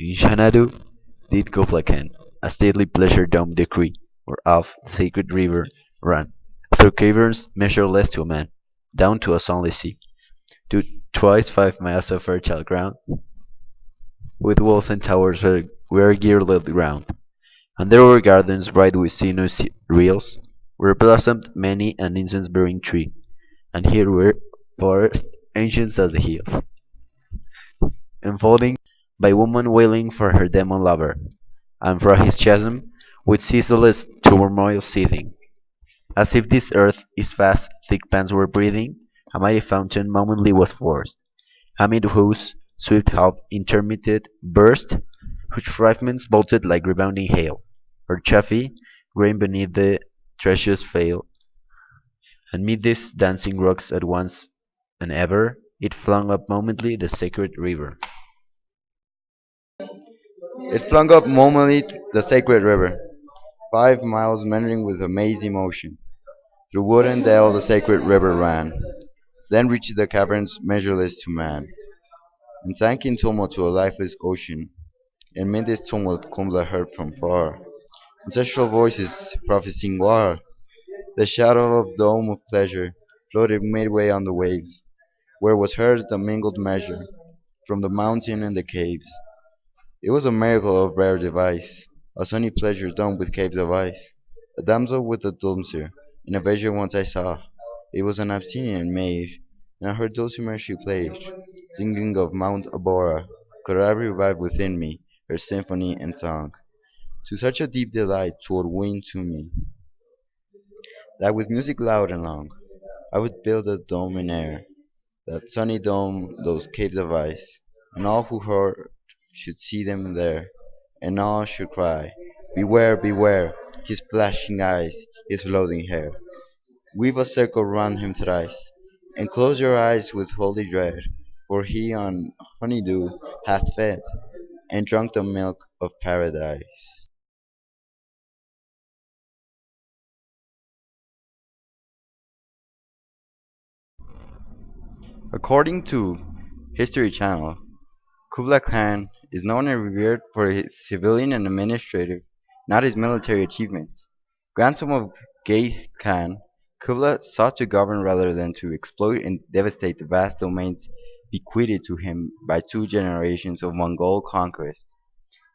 In Xanadu did Kubla a stately pleasure-dome decree, whereof the sacred river ran, through caverns measureless to a man, down to a sunless sea, to twice 5 miles of fertile ground, with walls and towers were girdled round, and there were gardens bright with sinuous reels, where blossomed many an incense-bearing tree, and here were forests ancient as the hills, enfolding by woman wailing for her demon lover, and from his chasm with ceaseless turmoil seething, as if this earth its vast thick pans were breathing, a mighty fountain momently was forced, amid whose swift half intermitted burst, whose fragments bolted like rebounding hail, or chaffy grain beneath the treacherous veil, and mid these dancing rocks at once and ever it flung up momently the sacred river. It flung up momently the sacred river, 5 miles meandering with amazing motion. Through wood and dale the sacred river ran, then reached the caverns measureless to man, and sank in tumult to a lifeless ocean. And mid this tumult Kumbla heard from far ancestral voices prophesying war. The shadow of dome of pleasure floated midway on the waves, where was heard the mingled measure from the mountain and the caves. It was a miracle of rare device, a sunny pleasure dome with caves of ice. A damsel with a dulcimer, in a vision once I saw. It was an Abyssinian maid, and her dulcimer she played, singing of Mount Abora. Could I revive within me her symphony and song? To such a deep delight 'twould win to me, that with music loud and long, I would build a dome in air, that sunny dome, those caves of ice, and all who heard should see them there, and all should cry, beware, beware, his flashing eyes, his floating hair. Weave a circle round him thrice, and close your eyes with holy dread, for he on honeydew hath fed, and drunk the milk of paradise. According to History Channel, Kubla Khan is known and revered for his civilian and administrative, not his military achievements. Grandson of Gay Khan, Kubla sought to govern rather than to exploit and devastate the vast domains bequeathed to him by 2 generations of Mongol conquest.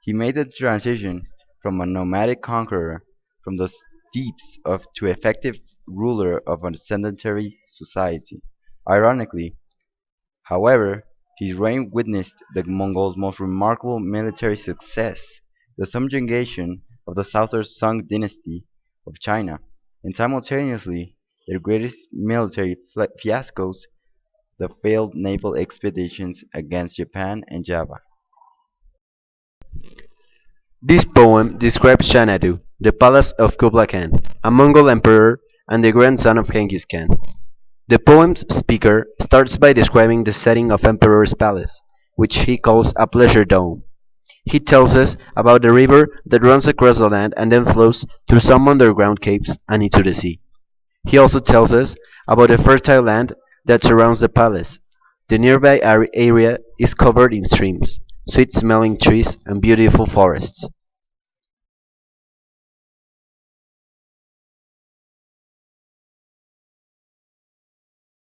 He made the transition from a nomadic conqueror from the steppes of to effective ruler of a sedentary society. Ironically, however, his reign witnessed the Mongols' most remarkable military success, the subjugation of the southern Sung dynasty of China, and simultaneously their greatest military fiascos, the failed naval expeditions against Japan and Java. This poem describes Xanadu, the palace of Kubla Khan, a Mongol emperor and the grandson of Genghis Khan. The poem's speaker starts by describing the setting of Emperor's palace, which he calls a pleasure dome. He tells us about the river that runs across the land and then flows through some underground caves and into the sea. He also tells us about the fertile land that surrounds the palace. The nearby area is covered in streams, sweet-smelling trees, and beautiful forests.